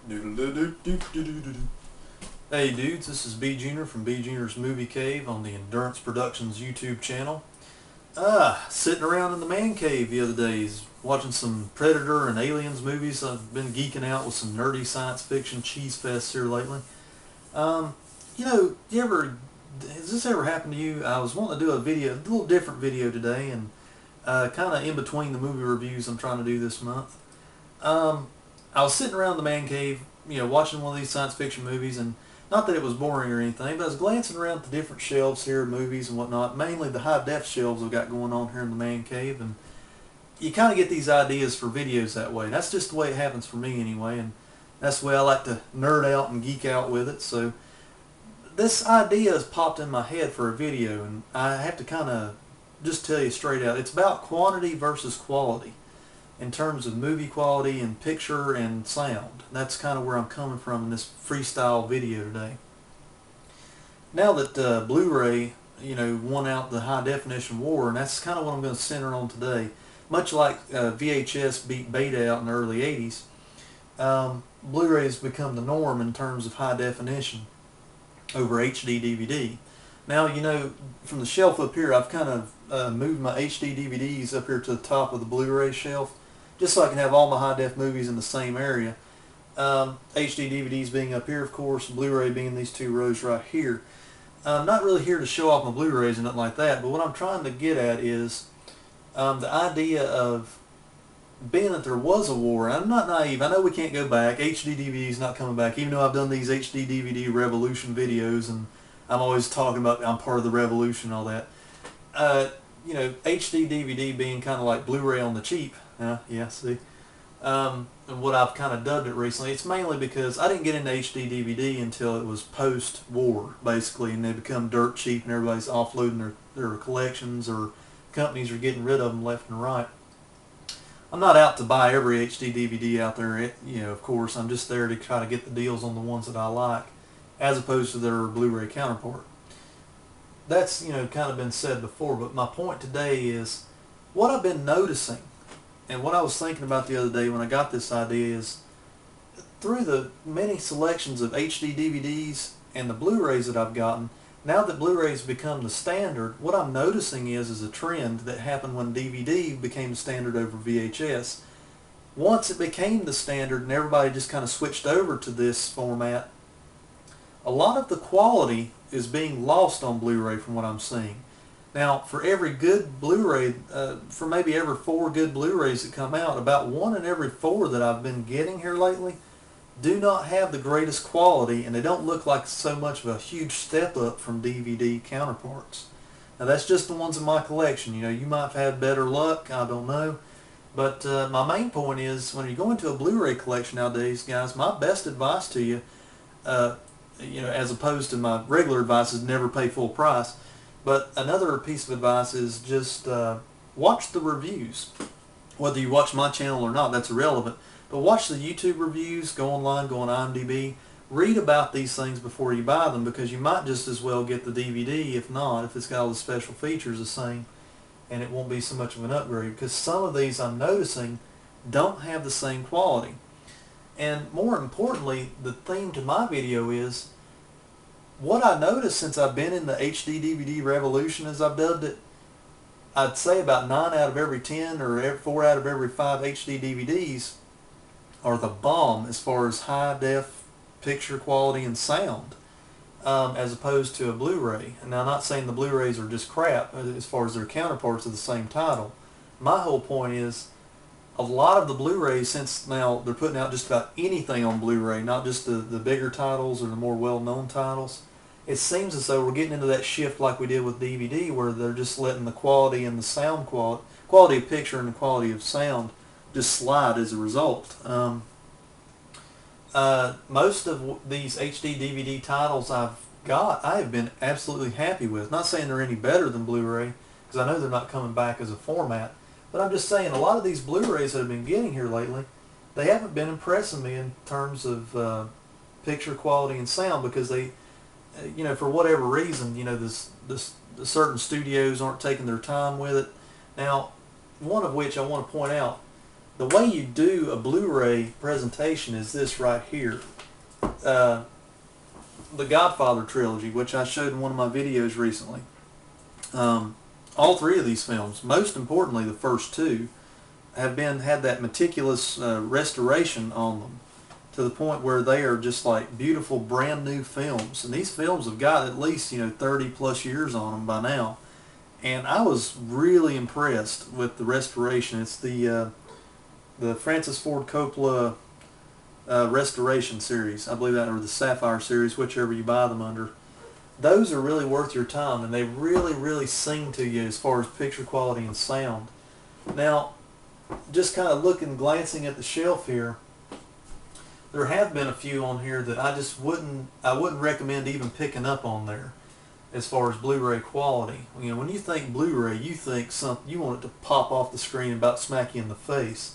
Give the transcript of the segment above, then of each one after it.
Hey dudes, this is B Junior from B Junior's Movie Cave on the Endurance Productions YouTube channel. Sitting around in the man cave the other days, watching some Predator and Aliens movies. I've been geeking out with some nerdy science fiction cheese fests here lately. Has this ever happened to you? I was wanting to do a little different video today, and kind of in between the movie reviews I'm trying to do this month. I was sitting around the man cave, watching one of these science fiction movies, and not that it was boring or anything, but I was glancing around the different shelves here, movies and whatnot, mainly the high-def shelves I've got going on here in the man cave, and you kind of get these ideas for videos that way. That's just the way it happens for me anyway, and that's the way I like to nerd out and geek out with it. So this idea has popped in my head for a video, and I have to kind of just tell you straight out. It's about quantity versus quality in terms of movie quality and picture and sound. That's kind of where I'm coming from in this freestyle video today. Now that Blu-ray, won out the high definition war, and that's kind of what I'm going to center on today. Much like VHS beat Beta out in the early 80s, Blu-ray has become the norm in terms of high definition over HD DVD. Now, from the shelf up here, I've kind of moved my HD DVDs up here to the top of the Blu-ray shelf, just so I can have all my high-def movies in the same area. HD DVDs being up here, of course, Blu-ray being in these two rows right here. I'm not really here to show off my Blu-rays and nothing like that, but what I'm trying to get at is the idea of being that there was a war. I'm not naive. I know we can't go back. HD DVD is not coming back, even though I've done these HD DVD revolution videos, and I'm always talking about I'm part of the revolution and all that. HD DVD being kind of like Blu-ray on the cheap. Yeah, see? And what I've kind of dubbed it recently, it's mainly because I didn't get into HD DVD until it was post-war, basically, and they become dirt cheap and everybody's offloading their collections, or companies are getting rid of them left and right. I'm not out to buy every HD DVD out there, of course. I'm just there to try to get the deals on the ones that I like, as opposed to their Blu-ray counterpart. That's, kind of been said before, but my point today is what I've been noticing, and what I was thinking about the other day when I got this idea is, through the many selections of HD DVDs and the Blu-rays that I've gotten, now that Blu-rays become the standard, what I'm noticing is a trend that happened when DVD became the standard over VHS. Once it became the standard and everybody just kind of switched over to this format, a lot of the quality is being lost on Blu-ray from what I'm seeing. Now, for every good Blu-ray, for maybe every 4 good Blu-rays that come out, about 1 in every 4 that I've been getting here lately do not have the greatest quality, and they don't look like so much of a huge step up from DVD counterparts. Now, that's just the ones in my collection. You might have had better luck, I don't know. But my main point is, when you go into a Blu-ray collection nowadays, guys, my best advice to you, as opposed to my regular advice, is never pay full price. But another piece of advice is just watch the reviews. Whether you watch my channel or not, that's irrelevant. But watch the YouTube reviews, go online, go on IMDb, read about these things before you buy them, because you might just as well get the DVD, if it's got all the special features the same, and it won't be so much of an upgrade, because some of these I'm noticing don't have the same quality. And more importantly, the theme to my video is, what I noticed since I've been in the HD DVD revolution, as I've dubbed it, I'd say about 9 out of every 10 or 4 out of every 5 HD DVDs are the bomb as far as high-def picture quality and sound, as opposed to a Blu-ray. And now, I'm not saying the Blu-rays are just crap as far as their counterparts of the same title. My whole point is, a lot of the Blu-rays, since now they're putting out just about anything on Blu-ray, not just the bigger titles or the more well-known titles, it seems as though we're getting into that shift like we did with DVD, where they're just letting the quality and the sound quality of picture and the quality of sound just slide as a result. Most of these HD DVD titles I have been absolutely happy with. Not saying they're any better than Blu-ray, because I know they're not coming back as a format. But I'm just saying, a lot of these Blu-rays that I've been getting here lately, they haven't been impressing me in terms of picture quality and sound, because they, for whatever reason, the certain studios aren't taking their time with it. Now, one of which I want to point out, The way you do a Blu-ray presentation is this right here. The Godfather trilogy, which I showed in one of my videos recently. All three of these films, most importantly the first two, have had that meticulous restoration on them to the point where they are just like beautiful brand new films. And these films have got at least 30 plus years on them by now. And I was really impressed with the restoration. It's the Francis Ford Coppola restoration series, I believe that, or the Sapphire series, whichever you buy them under. Those are really worth your time, and they really sing to you as far as picture quality and sound. Now, just kind of glancing at the shelf here, there have been a few on here that I wouldn't recommend even picking up on there as far as Blu-ray quality. When you think Blu-ray, you think you want it to pop off the screen and about smack you in the face.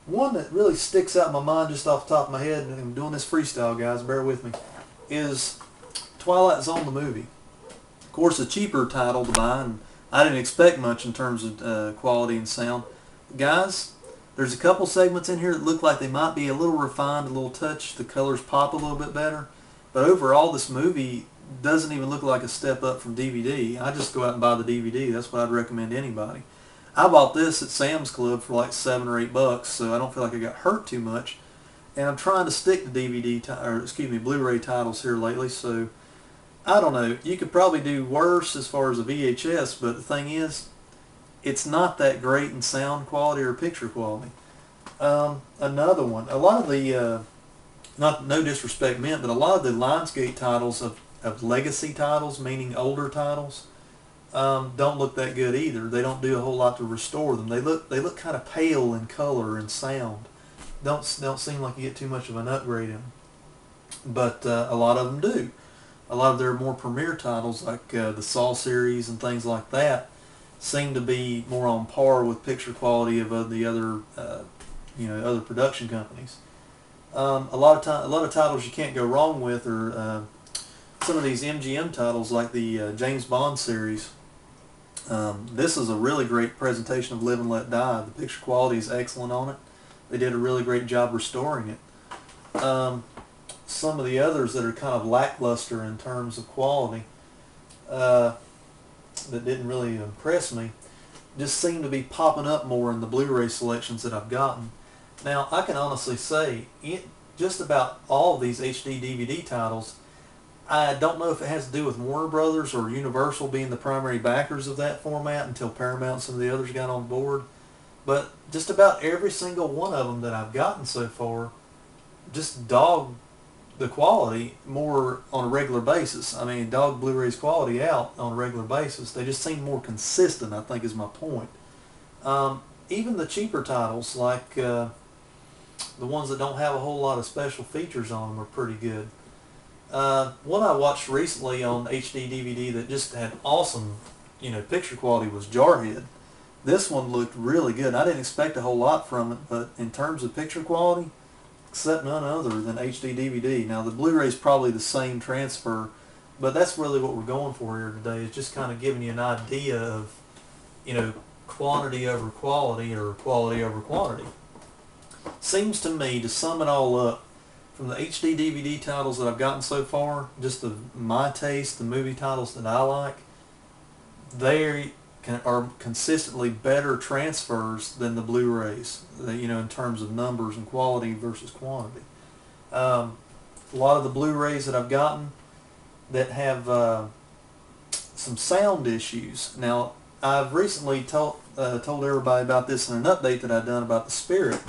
One that really sticks out in my mind just off the top of my head, and I'm doing this freestyle, guys, bear with me, is Twilight Zone the movie. Of course, a cheaper title to buy, and I didn't expect much in terms of quality and sound. Guys, there's a couple segments in here that look like they might be a little refined, a little touch, the colors pop a little bit better, but overall this movie doesn't even look like a step up from DVD. I just go out and buy the DVD. That's what I'd recommend to anybody. I bought this at Sam's Club for like $7 or $8, so I don't feel like I got hurt too much. And I'm trying to stick to Blu-ray titles here lately, so I don't know. You could probably do worse as far as a VHS, but the thing is, it's not that great in sound quality or picture quality. Another one, a lot of the, no disrespect meant, but a lot of the Lionsgate titles of legacy titles, meaning older titles, don't look that good either. They don't do a whole lot to restore them. They look kind of pale in color and sound. Don't seem like you get too much of an upgrade in them. But a lot of them do. A lot of their more premier titles, like the Saw series and things like that, seem to be more on par with picture quality of the other other production companies. A lot of titles you can't go wrong with are some of these MGM titles, like the James Bond series. This is a really great presentation of Live and Let Die. The picture quality is excellent on it. They did a really great job restoring it. Some of the others that are kind of lackluster in terms of quality, that didn't really impress me, just seem to be popping up more in the Blu-ray selections that I've gotten. Now, I can honestly say, just about all of these HD DVD titles, I don't know if it has to do with Warner Brothers or Universal being the primary backers of that format until Paramount and some of the others got on board, but just about every single one of them that I've gotten so far just dog the quality more on a regular basis. I mean, dog Blu-ray's quality out on a regular basis. They just seem more consistent, I think, is my point. Even the cheaper titles, like the ones that don't have a whole lot of special features on them, are pretty good. One I watched recently on HD DVD that just had awesome, picture quality was Jarhead. This one looked really good. I didn't expect a whole lot from it, but in terms of picture quality, except none other than HD DVD. Now, the Blu-ray is probably the same transfer, but that's really what we're going for here today, is just kind of giving you an idea of, quantity over quality or quality over quantity. Seems to me, to sum it all up, from the HD DVD titles that I've gotten so far, just my taste, the movie titles that I like, they are consistently better transfers than the Blu-rays, in terms of numbers and quality versus quantity. A lot of the Blu-rays that I've gotten that have some sound issues. Now, I've recently told everybody about this in an update that I've done about the Spirit.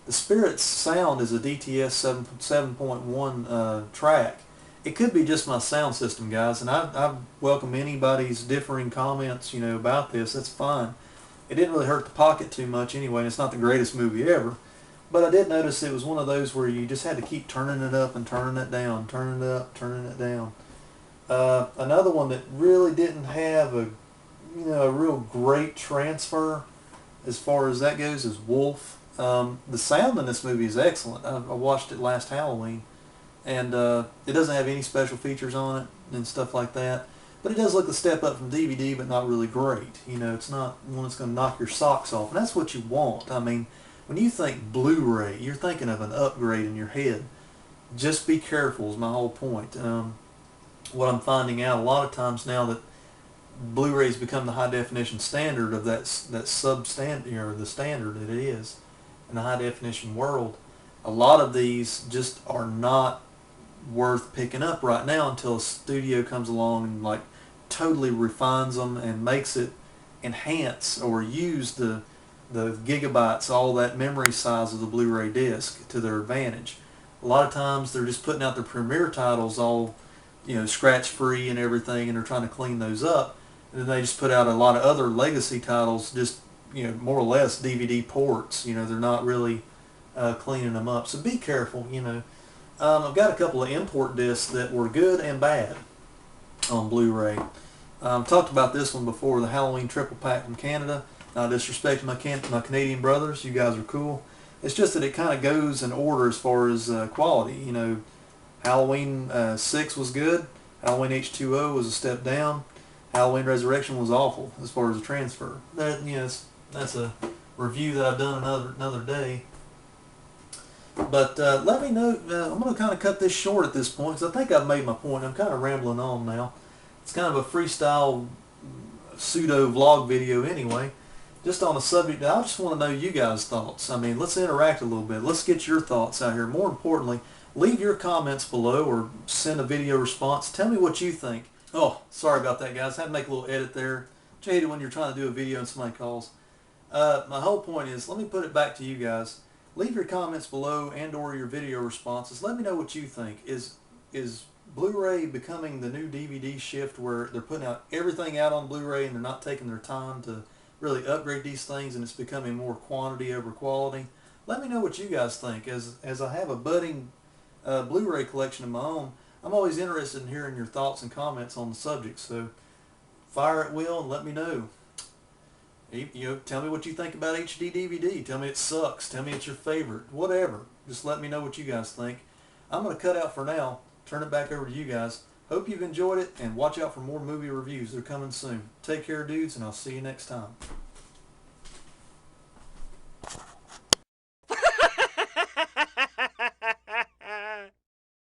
The Spirit's sound is a DTS 7.1 track. It could be just my sound system, guys, and I welcome anybody's differing comments, about this. That's fine. It didn't really hurt the pocket too much anyway, and it's not the greatest movie ever. But I did notice it was one of those where you just had to keep turning it up and turning it down, turning it up, turning it down. Another one that really didn't have a real great transfer as far as that goes is Wolf. The sound in this movie is excellent. I watched it last Halloween. And it doesn't have any special features on it and stuff like that. But it does look a step up from DVD, but not really great. It's not one that's going to knock your socks off. And that's what you want. I mean, when you think Blu-ray, you're thinking of an upgrade in your head. Just be careful is my whole point. What I'm finding out a lot of times now that Blu-ray's become the high definition standard of that substandard, or the standard that it is in the high definition world. A lot of these just are not worth picking up right now until a studio comes along and like totally refines them and makes it enhance or use the gigabytes, all that memory size of the Blu-ray disc to their advantage. A lot of times they're just putting out their premiere titles all, scratch free and everything, and they're trying to clean those up. And then they just put out a lot of other legacy titles, just more or less DVD ports. They're not really cleaning them up. So be careful. I've got a couple of import discs that were good and bad on Blu-ray. Talked about this one before, the Halloween triple pack from Canada. Not disrespecting my Canadian brothers, you guys are cool. It's just that it kind of goes in order as far as quality. Halloween 6 was good. Halloween H2O was a step down. Halloween Resurrection was awful as far as the transfer. That's a review that I've done another day. But let me know. I'm going to kind of cut this short at this point because I think I've made my point. I'm kind of rambling on now. It's kind of a freestyle pseudo vlog video anyway. Just on a subject that I just want to know you guys' thoughts. I mean, let's interact a little bit. Let's get your thoughts out here. More importantly, leave your comments below or send a video response. Tell me what you think. Oh, sorry about that, guys. I had to make a little edit there. I hate it when you're trying to do a video and somebody calls. My whole point is, let me put it back to you guys. Leave your comments below and or your video responses. Let me know what you think. Is Blu-ray becoming the new DVD shift where they're putting out everything out on Blu-ray and they're not taking their time to really upgrade these things, and it's becoming more quantity over quality? Let me know what you guys think. As I have a budding Blu-ray collection of my own, I'm always interested in hearing your thoughts and comments on the subject. So fire at will and let me know. Tell me what you think about HD DVD. Tell me it sucks. Tell me it's your favorite. Whatever. Just let me know what you guys think. I'm going to cut out for now. Turn it back over to you guys. Hope you've enjoyed it, and watch out for more movie reviews. They're coming soon. Take care, dudes, and I'll see you next time.